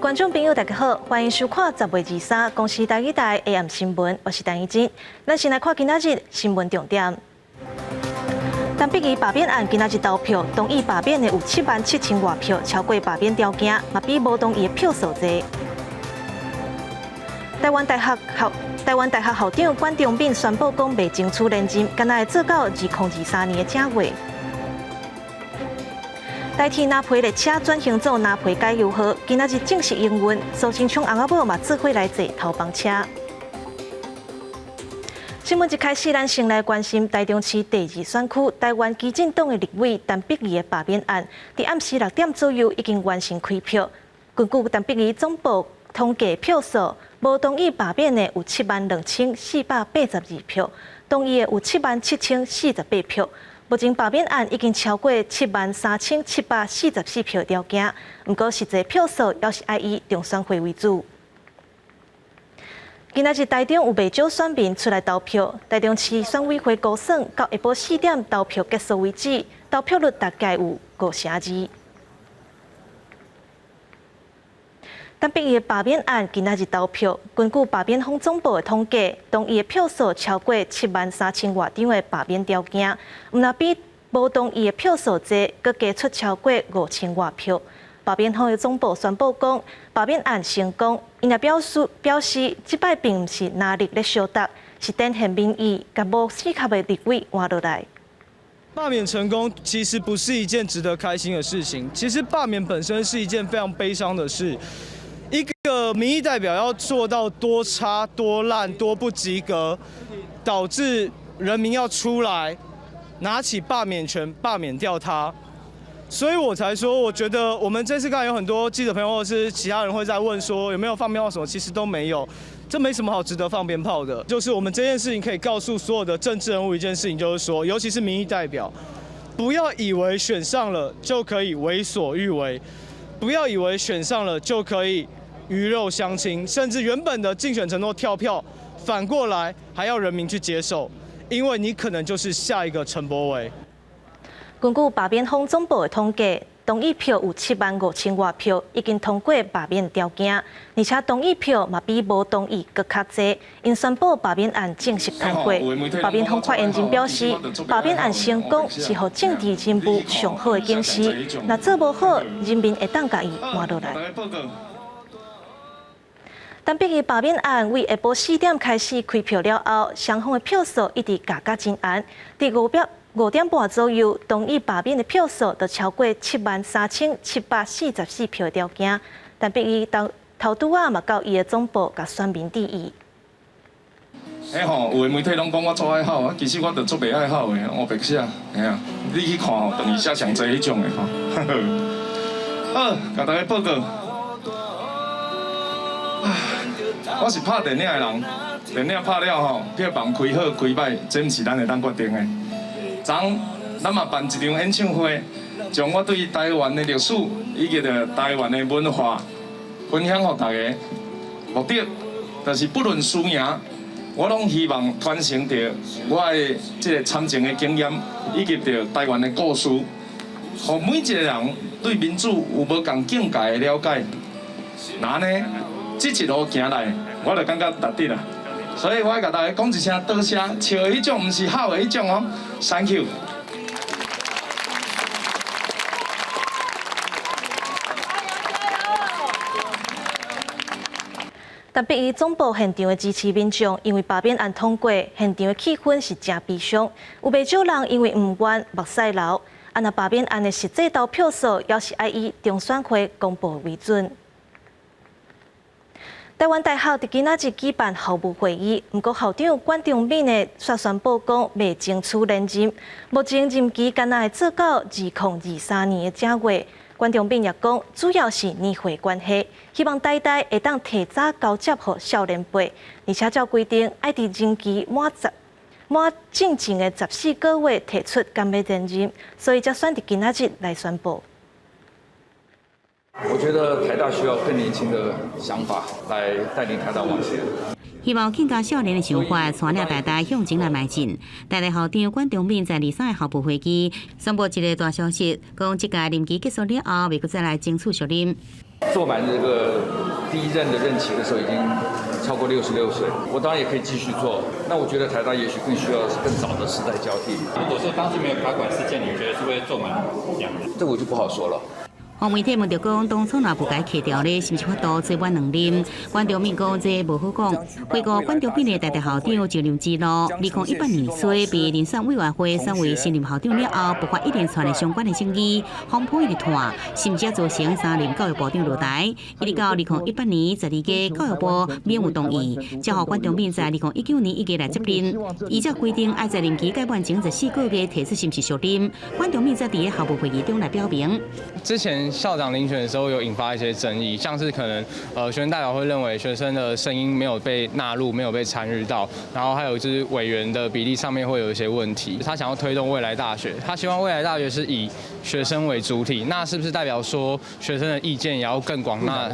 观众朋友，大家好，欢迎收看10月23公司台语台 AM 新闻，我是陈怡珍。咱先来看今仔日新闻重点。陈碧仪罢免案今仔日投票，同意罢免的有77000外票，超过罢免条件，嘛比无同意的票数多。台湾大学校长管中闢宣布讲，未争取连任，敢若会做到2023年的正月。代替拿皮列车转型做拿皮加油号，今仔日正式营运。苏清昌翁仔某嘛做伙来坐头班车。新闻一开始，咱先来关心台中市第2选区台湾基进党的立委陈碧仪的罢免案，伫暗时6点左右已经完成开票。根据陈碧仪总部统计票数，无同意罢免的有72482票，同意的有77748票。目前罢免案已经超过73744票条件，不过实际票数也是要以中选会为主。今仔日台中有袂少选民出来投票，台中市选委会估算到下晡4点投票结束为止，投票率大概有52%。陈碧仪的罢免案今仔日投票，根据罢免方总部的统计，同意的票数超过73000外张的罢免条件，若比无同意的票数多，佮加出超过5000外票。罢免方的总部宣布讲，罢免案成功，因也表示即摆并毋是拿力咧相达，是展现民意，甲无适合的立委换落来。罢免成功其实不是一件值得开心的事情，其实罢免本身是一件非常悲伤的事。一个民意代表要做到多差、多烂、多不及格，导致人民要出来拿起罢免权罢免掉他，所以我才说，我觉得我们这次刚才有很多记者朋友或者是其他人会在问说有没有放鞭炮什么，其实都没有，这没什么好值得放鞭炮的。就是我们这件事情可以告诉所有的政治人物一件事情，就是说，尤其是民意代表，不要以为选上了就可以为所欲为，不要以为选上了就可以鱼肉乡亲，甚至原本的竞选承诺跳票，反过来还要人民去接受，因为你可能就是下一个陈柏惟。根据罢免方总部的统计，同意票有75000外票，已经通过罢免条件，而且同意票嘛比无同意搁较多，因宣布罢免案正式通过。罢免方发言人表示，罢免案成功是互政治进步上好的警示，若做无好，人民会当甲伊换落来。陈碧仪罢免案为下晡4点开始开票了后，双方的票数一直加较真暗。伫5点半左右，同意罢免的票数就超过73744票条件。陈碧仪头拄仔嘛到伊的总部甲选民致意。有的媒体拢讲我做爱好啊，其实我着做袂爱好的，我白写，嘿啊，你去看吼，等于写上侪迄种的吼。好，甲大家报告。我是拍电影的人，电影拍了吼，票房开好开歹，这毋是咱会当决定的。昨咱嘛办一场演唱会，将我对台湾的历史以及着台湾的文化分享给大家。目的就是不论输赢，我拢希望传承着我的这个参政的经验，以及着台湾的故事，互每一个人对民主有无共境界的了解。那呢？这一路行来，我就感觉值得啦。所以我要甲大家讲一声多谢，笑的迄种，毋是好的迄种哦。Thank you。陈碧仪总部现场的支持民众，因为罢免案通过，现场的气氛是真悲伤。有袂少人因为唔愿目屎流。若罢免案的实际投票数，也是要以中选会公布为准。台湾大学伫今仔日举办校务会议，不过校长管中闢的却宣布讲未争取连任，目前任期敢若会做到2023年的正月。管中闢也讲，主要是年会关系，希望代代会当提早交接予少年辈，而且照规定爱伫任期满进前的14个月提出甘要连任，所以才选伫今仔日来宣布。我觉得台大需要更年轻的想法来带领台大往前。希望更加少年的想法，带领台大向前来迈进。台大校长管中闢在23个校部会议宣布一个大消息，讲这届任期结束了后，未再来争取续任。做满这个第一任的任期的时候，已经超过66岁。我当然也可以继续做。那我觉得台大也许更需要更早的世代交替。如果说当时没有卡管事件，你觉得是会做满2年？这我就不好说了。黄媒体问到讲，当初若不该去掉呢，是不是法度做满2年？关长面讲这无好讲。回顾关长斌的台大校长就任之路，2018年岁被遴选委员会选为新任校长了后，爆发一连串的相关的争议，风波一直拖，甚至造成3任教育部长落台。一直到2018年12月，教育部免有同意，才让关长斌在2019年1月来接任。依照规定，要在任期届满前14个月提出刑事责任。关长斌在第一校部会议中来表明，之前校长遴选的时候有引发一些争议，像是可能学生代表会认为学生的声音没有被纳入，没有被参与到，然后还有就是委员的比例上面会有一些问题。他想要推动未来大学，他希望未来大学是以学生为主体，那是不是代表说学生的意见也要更广纳？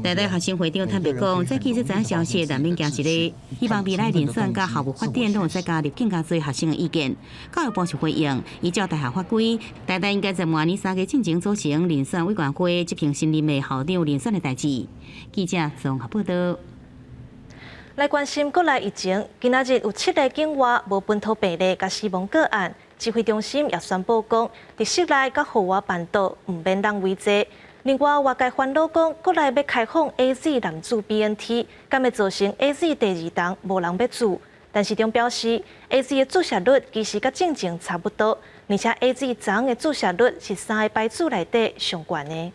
台大学生会长坦白讲，在记者知影消息难免惊一个，希望未来遴选甲校务发展拢会再加入更加多学生的意见。教育部是回应，依照大学法规，台大应该在明年3月进行组成遴选委员会，执行新任的校长遴选的代志。记者综合报道。来关心国内疫情，今仔日有7个境外无本土病例甲死亡个案，指挥中心也宣布讲，伫室内甲户外办桌唔免人为坐。另外，外界烦恼讲，国内要开放 AZ 男子 BNT， 敢会造成 AZ 第2档无人要注。但市长表示 ，AZ 的注射率其实甲正常差不多，而且 AZ 昨的注射率是3个牌子内底上悬的。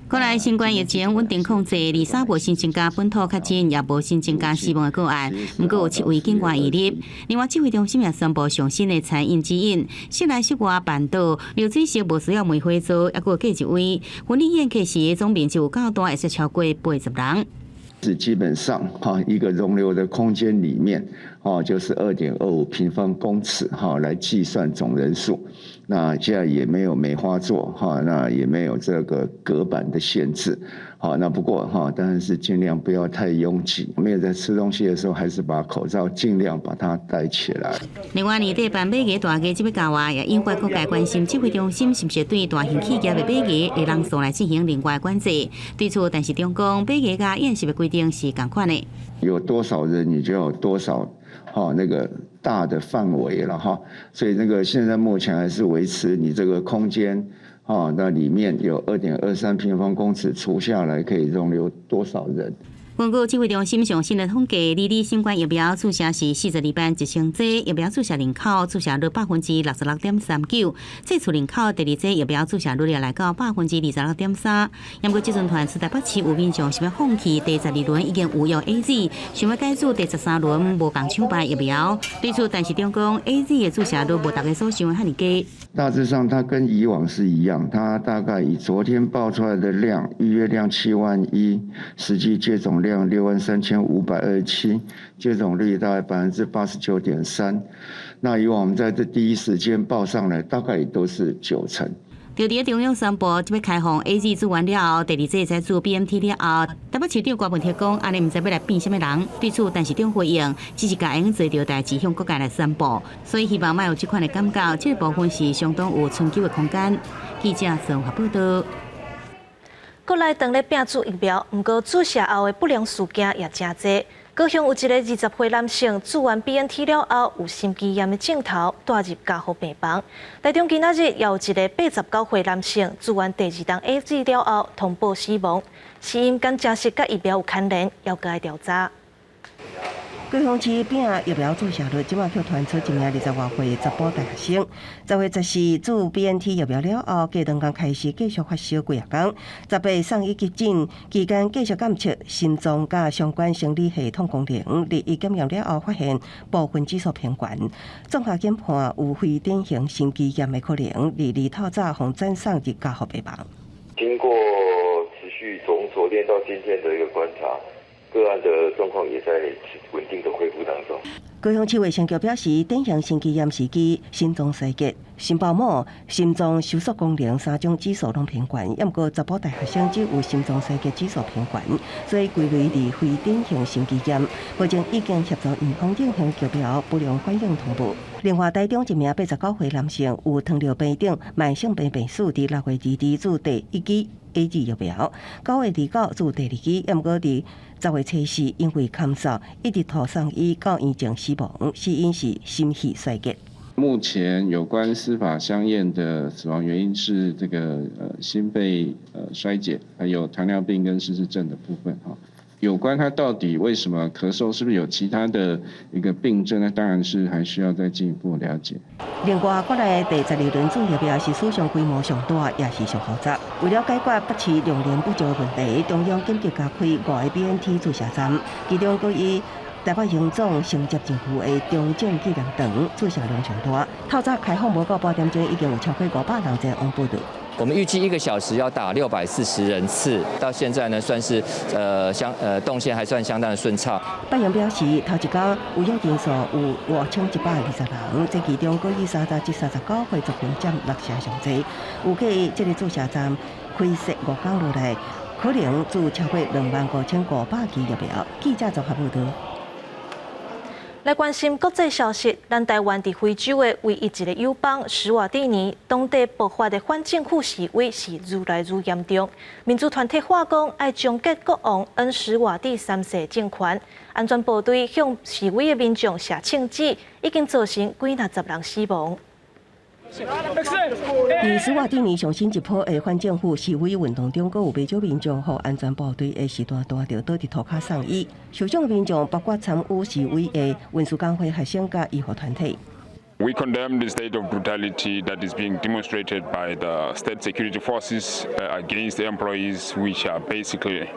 国内新冠疫情稳定控制，23无新增加本土确诊，也无新增加死亡的个案。不过有7位境外移入。另外，指挥中心也宣布上新的餐饮指引，室内室外办桌流水席无需要梅花座，也有计1位。婚礼宴客时总面积有较大，也是超过80人。是基本上一个容留的空间里面就是2.25平方公尺来计算总人数。那现在也没有梅花座那也没有这个隔板的限制。那不过当然是尽量不要太拥挤。没有在吃东西的时候，还是把口罩尽量把它戴起来。另外，年底办马艺大艺这要交外，也引发各界关心，指挥中心是不是对大型企业的马艺的人数来进行另外管制？对此，但是中讲马艺甲宴席的规定是同款的。有多少人，你就有多少那个大的范围了所以那个现在目前还是维持你这个空间那里面有2.23平方公尺，除下来可以容留多少人？根据指挥中心上新的统计，离新冠疫苗注射是42万1000剂，疫苗注射人口注射率66.39%，接触人口第2剂疫苗注射率也来到26.3%。不过，这阵团是台北市有民众想要放弃第12轮已经有用 AZ， 想要改做第13轮无共抢牌疫苗。对此，但是中讲 AZ 的注射率无大家所想的遐尼低。大致上，它跟以往是一样，它大概以昨天报出来的量，预约量7万1，实际接种量63527，接种率大概89.3%。那以往我们在这第一时间报上来，大概也都是90%。就伫中央宣布要开放 AZ 做完了后，第2剂再做 BNT 了后，台北市长郭文铁讲，安尼唔知要来变什么人。对此，但市长回应，只是甲用做着代志向各界来宣布，所以希望莫有这款的感觉，这个部分是相当有春秋的空间。记者综合报道。国内当咧拼注疫苗，不过注射后的不良事件也真多。高雄有一个20岁男性注完 BNT 了后，有心肌炎的症头，带入加护病房。台中今仔日也有一个89岁男性注完第2档 AZ 了后，通报死亡，死因跟食食甲疫苗有牵连，要加调查。高雄市饼疫苗注射率即马却传出一名20多岁的查甫大学生，10月14注 BNT 疫苗了后，隔2天开始继续发烧几啊天，10月送医急诊，期间继续检测心脏甲相关生理系统功能，日医检验了后发现部分指数偏悬，综合研判有非典型心肌炎的可能，日透早互转送入加护病房。经过持续从昨天到今天的一个观察。个案的状况也在稳定的恢复当中。高雄市卫生局表示，典型心肌炎时期心脏衰竭、心包膜、心脏收缩功能3种指数拢偏悬，不过查甫大学生只有心脏衰竭指数偏悬，所以归类为非典型心肌炎。目前已经协助预防影响疫苗不良反应通报。另外，台中一名89岁男性有糖尿病等慢性病病史，伫6月2日注第1剂 A2 疫苗，9月29至第2期，也毋过伫10月初4因为咳嗽一直拖送伊到医院死亡，死因是心肺衰竭。目前有关司法相验的死亡原因是这个心肺衰竭，还有糖尿病跟失智症的部分哈。有关他到底为什么咳嗽，是不是有其他的一个病症呢？当然是还需要再进一步了解。另外，国内第12轮注疫苗是史上规模上大，也是上复杂。为了解决北市量能不足的问题，中央紧急加开5个 BNT 注射站，其中佫以台北荣总承接政府的中正纪念堂注射量上大。透早开放无到8点钟，已经有超过500人前往报道。我们预计1个小时要打640人次，到现在呢算是动线还算相当的顺畅。北洋表示，头一天有约人数有5120人，这其中佫以30至39岁族群占6成上侪。有计这个注射站开设5天落来，可能注超过25500剂疫苗。记者综合报道。来关心国际消息，咱台湾伫非洲的唯一一个友邦史瓦蒂尼，当地爆发的反政府示威是愈来愈严重。民主团体话讲，要终结国王恩史瓦蒂3世政权。安全部队向示威的民众射枪子，已经造成几60人死亡。伫史瓦蒂尼上新一波的反政府示威运动中，阁有不少民众和安全部队的时段带着倒伫涂骹送医。受伤的民众包括参与示威的运输工会学生甲医护团体。We condemn the state of brutality that is being demonstrated by the state security forces against the employees, which are basically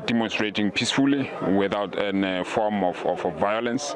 demonstrating peacefully without any form of violence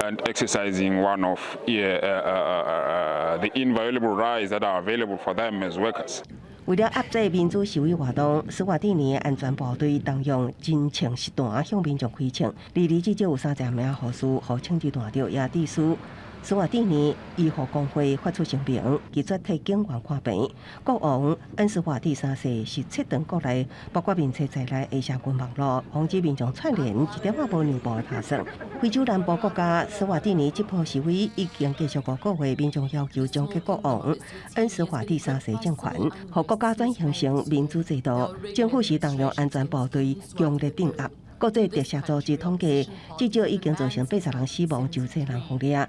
and exercising one of the inviolable rights that are available for them as workers. 为了压制民主示威活动，史瓦蒂尼的安全部队动用真枪实弹向民众开枪。至少有30名护士和枪支弹着，也致死。史瓦蒂尼医护工会发出声明，拒绝替警员看病。国王恩史瓦蒂3世是切断国内包括民车在内的社群网络，防止民众串联一点仔无内部的打算。非洲南部国家史瓦蒂尼这波示威已经继续5个月，民众要求终结国王恩史瓦蒂3世政权，和国家转型成民主制度。政府是动用安全部队强烈镇压。国际特赦组织统计，至少已经造成80人死亡，97人获掠。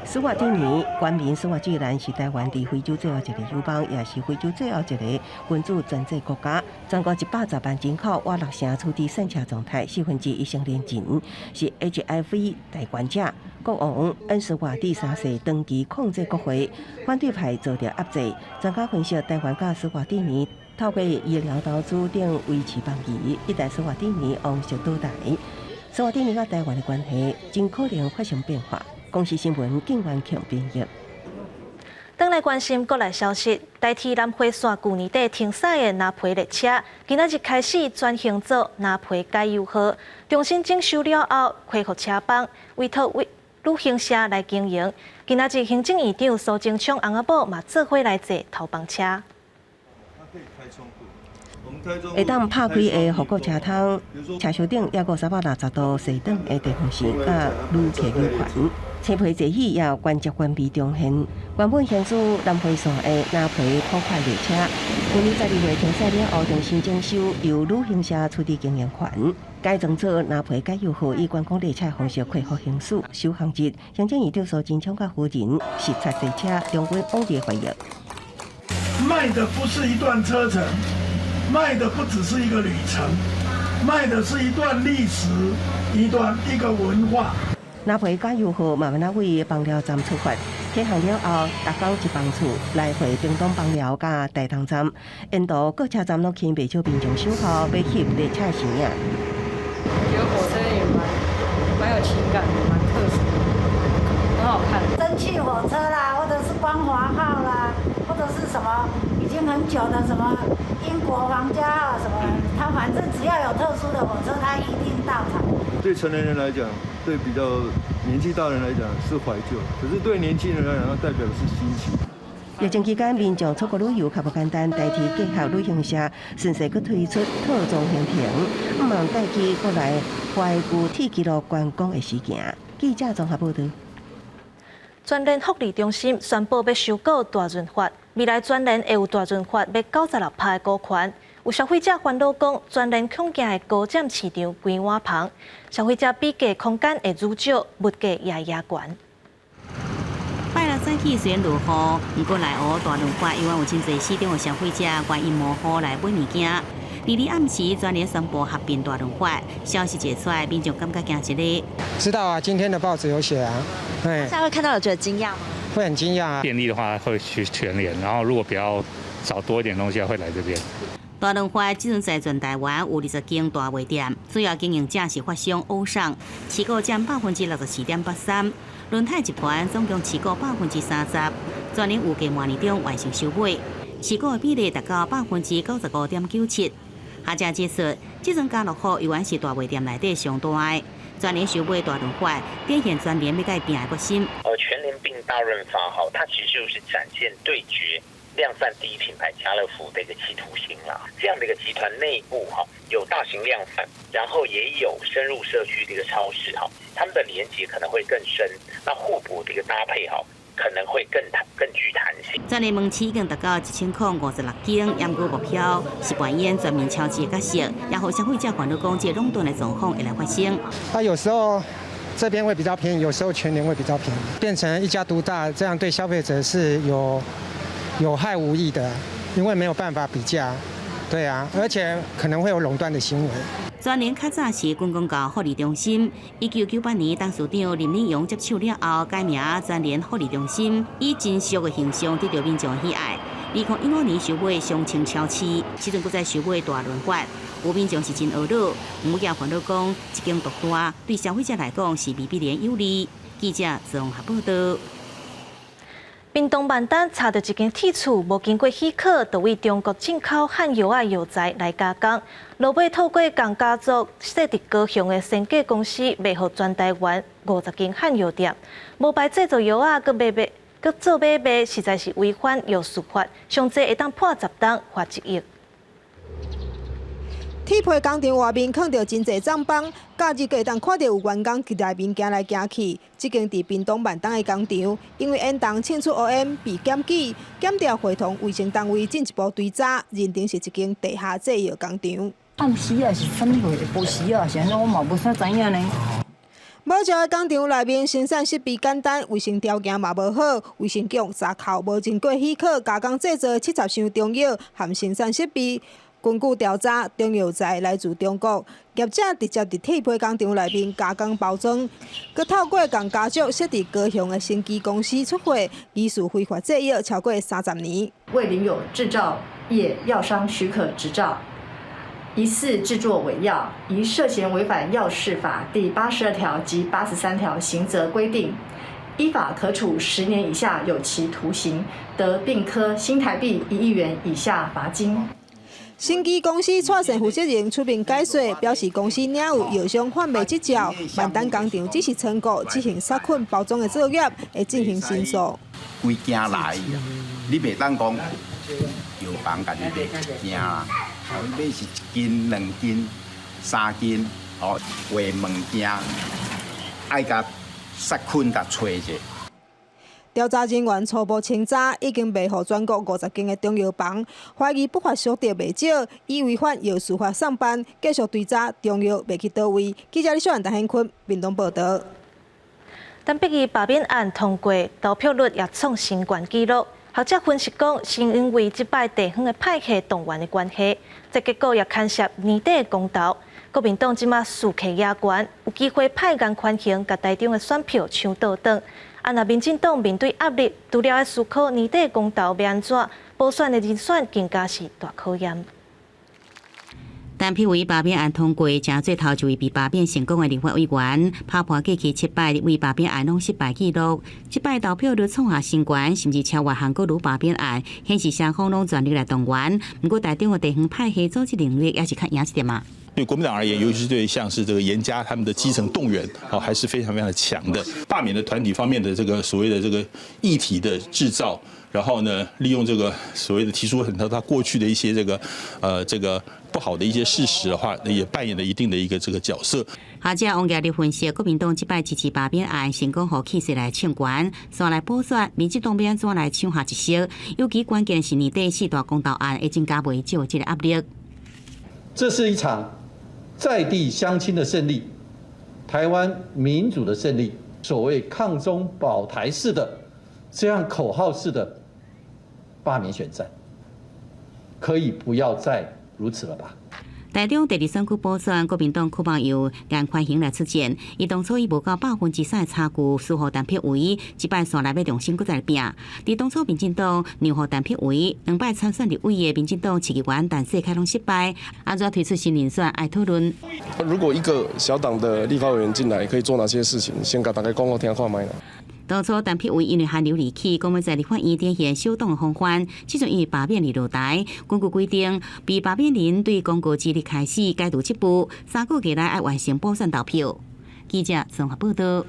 史瓦蒂尼原名史瓦济兰是台湾伫非洲最后一个友邦，也是非洲最后一个君主专制国家。全国110万人口，约6成处伫散车状态，1/4已成年人，是 HIV 代管者。国王恩史瓦蒂3世长期控制国会，反对派遭到压制。专家分析，台湾甲史瓦蒂尼透过医疗投资等维持邦谊，一旦史瓦蒂尼王室倒台，史瓦蒂尼甲台湾的关系真可能发生变化。公视新闻警员强编译。转来关心国内消息，代替南回线旧年底停驶的南回列车，今仔日开始转型做南回加油号，重新整修了后，恢复车帮，委托旅行社来经营。今仔日行政院长苏贞昌翁仔某嘛做伙来坐头班车。会当拍开的复古车窗，车厢顶也有360度斜挡的地方线，甲旅客优权。青皮座椅也关节关闭中现。原本行驶南回线的南回普快列车，今年12月停驶了后，重新整修，由旅行社出资经营权，改装做南回加油号，以观光列车方式恢复行驶。首航日，行政院长苏贞昌甲夫人视察列车，中军往日欢迎。卖的不是一段车程，卖的不只是一个旅程，卖的是一段历史，一个文化。南回加油号慢慢啊为枋寮站出发，起航了后，达到一帮厝，来回屏东枋寮甲大同站，沿途各车站拢请不少民众守候，要翕列车形影。我觉得火车也蛮有情感的，蛮特殊的，很好看。蒸汽火车啦，或者是光华号啦，或者是什么已经很久的什么英国皇家号什么，它反正只要有特殊的火车，它一定到场。对成年人来讲，对比较年纪大人来讲是怀旧，可是对年轻人来讲，它代表的是新奇。疫情期间，民众出国旅游较不简单，代替结合旅行社，顺势佮推出特种行程，唔望带去过来怀旧铁纪录观光的事件。记者综合报道。全联福利中心宣布要收购大润发，未来全联会有大润发要96%的股权。有消费者烦恼讲，专人恐惊的高占市场规碗旁，消费者比价空间会愈少，物价也悬。拜六早起虽然落雨，不过内湖大润发永远有真侪市场的消费者愿意冒雨来买物件。2日暗时，专联宣布合并大润发，消息解出来，民众感觉惊一个。知道啊，今天的报纸有写啊。现在会看到有觉得惊讶吗？会很惊讶啊。便利的话会去全联，然后如果比较找多一点东西，会来这边。大润发即阵在全台湾有20间大卖店，主要经营者是发商欧尚，持股占64.83%，轮胎集团总共持股30%，专联预计明年中完成收尾，持股的比例达到95.97%。下家指出，即阵家乐福永远是大卖店内底上大的，专联收尾大润发，展现专联要甲伊拼的决心。全联并大润发它其实就是展现对决量贩第一品牌家乐福的一个企图心啦。这样的一个集团内部有大型量贩，然后也有深入社区的一个超市他们的连结可能会更深，那互补的一个搭配可能会更具弹性。专联门市已经达到1056间，验过目标是扮演全面超市的角色，也让消费者烦恼讲这垄断的状况会来发生。有时候这边会比较便宜，有时候全联会比较便宜，变成一家独大，这样对消费者是有害无益的，因为没有办法比价。对啊，而且可能会有垄断的行为。专联较早是军公教福利中心，1998年董事长林立勇接手了后，改名专联福利中心，以真俗的形象得到民众喜爱。2015年收买双清超市，时阵搁再收买大润发，有民众是真懊恼，唔惊烦恼讲一间独大对消费者来讲是未必然有利。记者综合报道。屏东万丹查到一间铁厝，无经过许可，就为中国进口汉药药材来加工，落尾透过共家族设伫高雄的生技公司卖予全台湾50间汉药店，无牌制造药啊，搁做买卖，实在是违反药事法，上济会当判10档，罚1亿。铁皮工厂外面放着真侪帐篷，假日可会当看到有员工伫内面行来行去。这间伫屏东万东的工厂，因为严重氰出 OM 被检举，检调会同卫生单位进一步追查，认定是一间地下制药工厂。暗时啊是什么货？无时啊，是安怎我嘛无啥知影呢。无照的工厂内面生产设备简单，卫生条件嘛无好，卫生局查扣无经过许可加工制造70箱中药含生产设备。根据调查，中药材来自中国，业者直接伫铁皮工厂内面加工包装，佮透过共家族设伫高雄的生技公司出货，疑似非法制药超过30年。未领有制造业药商许可执照，疑似制作伪药，疑涉嫌违反药事法第82条及83条刑责规定，依法可处10年以下有期徒刑，得并科新台币1亿元以下罚金。生技公司蔡姓负责人出面解说，表示公司领有药商贩卖执照，万丹工厂只是成果执行杀菌包装的作业，会进行申诉。规件来，你袂当讲药房家己卖一件啦，买是1斤、2斤、3斤，画物件，爱甲杀菌甲找者。调查人员初步清查，已经卖予全国50间的中药房，怀疑不法所得未少，以违反药事法上班，继续追查中药卖去倒位。记者李小兰、陈hen坤屏东报道。但毕业罢免案通过，投票率也创新高纪录。学者分析讲，是因为即摆地方的派系动员的关系，这结果也牵涉年底的公投。国民党即马士气野悬，有机会派眼宽刑，甲台中的选票抢倒转。若民进党面对压力，除了要思考年底公投要安怎，补选的人选更加是大考验。单批为罢免案通过，正最头就位被罢免成功的立法委员，拍破过去7摆为罢免案拢失败记录。即摆投票率创下新高，甚至超越韩国如罢免案，显示双方拢全力来动员。不过台中的地方派系组织能力也是较赢一点嘛。对国民党而言，尤其是对像是这个严家他们的基层动员，还是非常非常的强的。罢免的团体方面的这个所谓的这个议题的制造，然后呢，利用这个所谓的提出很多他过去的一些这个不好的一些事实的话，也扮演了一定的一个这个角色。学者王家利分析，国民党即摆支持罢免案成功，互气势来抢权，煞来补选，民进党要安怎来抢下一席？尤其关键是年底4大公投案，会增加袂少这个压力。这是一场在地乡亲的胜利，台湾民主的胜利。所谓抗中保台式的这样口号式的罢免选战，可以不要再如此了吧？台中第二选区补选，国民党柯邦由颜宽恒来出战。伊当初以无到3%的差距输予陈柏惟，这摆线内要重新搁再拼。伫当初民进党让予陈柏惟2摆参选立委的民进党市议员，但谢凯拢失败。安怎推出新人选爱讨论？如果一个小党的立法委员进来，可以做哪些事情？先甲大家讲好听看卖啦。当初陈柏惟因为寒流离去，讲要在立法院展现小党的风范，即阵伊罢免而落台。根据规定，被罢免人对公告之日开始解除职务，3个月内要完成补选投票。记者综合报道。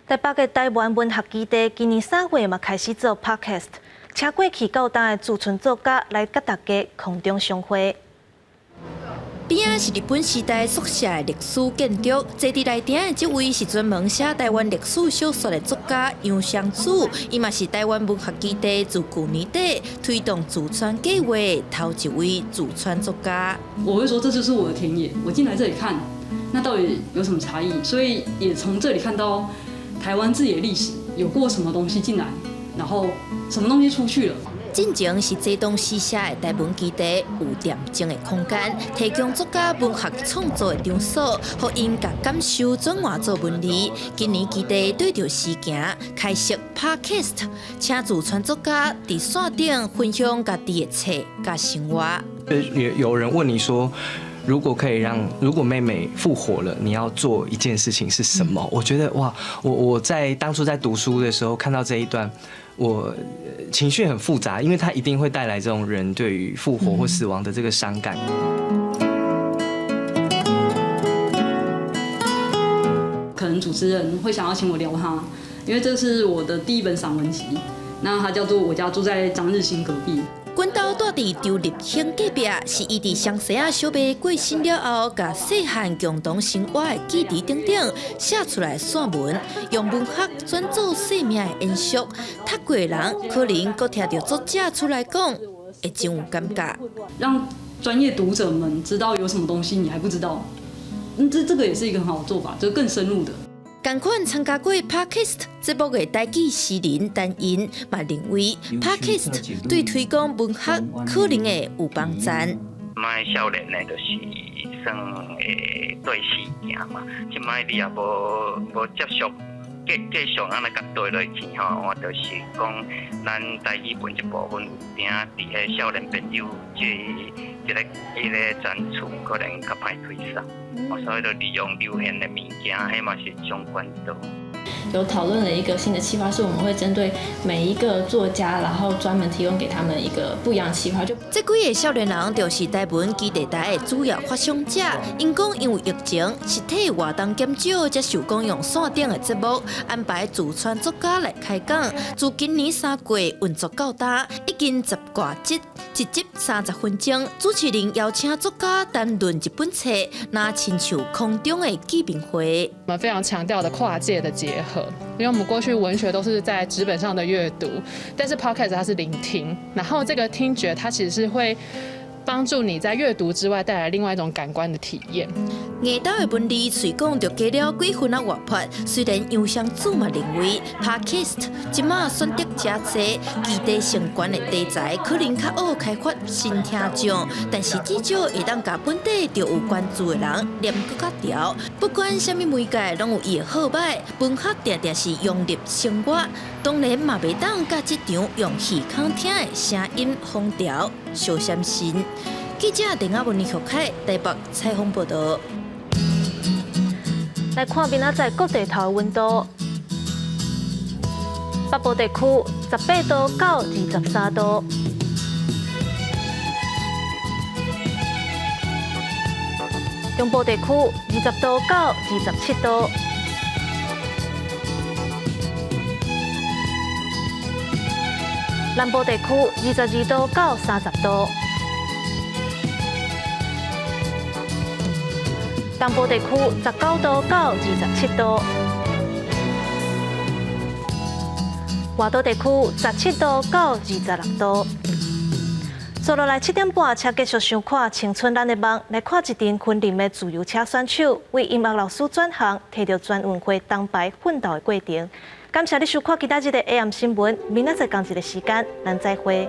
台北的台湾文学基地今年3月嘛开始做 podcast， 请过去到当的驻村作家来甲大家空中相会。边仔是日本时代宿舍的历史建筑，坐伫内顶的这位是专门写台湾历史小说的作家杨湘子，伊嘛是台湾文学基地自去年底推动驻村计划的头一位驻村作家。我会说这就是我的田野，我进来这里看，那到底有什么差异？所以也从这里看到台湾自己的历史，有过什么东西进来，然后什么东西出去了。进前是这栋私写的台文基地，有恬静的空间，提供作家文学创作的场所，互因甲感受转换做文字。今年基地对着时行，开设 podcast， 请驻村作家伫线顶分享家己的册甲生活。有人问你说，如果妹妹复活了，你要做一件事情是什么？我觉得哇，我在当初在读书的时候看到这一段，我情绪很复杂，因为它一定会带来这种人对于复活或死亡的这个伤感。可能主持人会想要请我聊他，因为这是我的第一本散文集，那它叫做《我家住在张日新隔壁》。阮家住伫周立兴隔壁，是伊伫湘西小妹过身了后，甲细汉共同生活的记忆等等写出来散文，用文学转做生命的延续。读过的人可能搁听到作者出来讲，会真有感觉。让专业读者们知道有什么东西你还不知道，这个也是一个很好的做法，就是更深入的。同款参加过 podcast 节目的台记诗人陈寅嘛认为 podcast 对推广文学可能会有帮助。卖少年呢，就是算会对时行嘛，即摆你也无接触。继续安尼甲对落去吼，我就是讲，咱台语文一部分有定伫迄少年朋友一个展出，可能较歹推送，所以就利用流行的物件，迄嘛是一种管道。有讨论了一个新的企划，是我们会针对每一个作家，然后专门提供给他们一个不一样的企划。这几个少年人就是台文基地台的主要发想者。因讲因为疫情，实体活动减少，才受讲用线顶的节目安排驻村作家来开讲。自今年3月运作到大，已经10挂集，一集30分钟。主持人邀请作家谈论一本册，那亲像空中的见面会。我们非常强调的跨界的结合，因为我们过去文学都是在纸本上的阅读，但是 podcast 它是聆听，然后这个听觉它其实是会帮助你在阅读之外带来另外一种感官的体验。艺岛的文字随讲就加了几分啊活泼，虽然杨湘子嘛认为 podcast 即马选择较济，基地相关的题材可能较好开发新听众，但是至少会当甲本地就有关注的人念搁较调。不管什么媒介，拢有伊的好歹，文学定定是融入生活，当然嘛袂当甲即场用耳孔听的声音封调相相信。记者陈雅文、李学凯台北采访报道。来看明仔载各地头的温度，北部地区18度到23度，中部地区20度到27度，南部地区22度到30度。东部地区19度到27度，外岛地区17度到26度，接落来7点半，请继续收看《青春咱的梦》，来看一阵昆凌的自由车选手为音乐老师转行，摕到全运会铜牌奋斗的过程。感谢你收看今仔日的 AM 新闻，明仔载同一个时间，咱再会。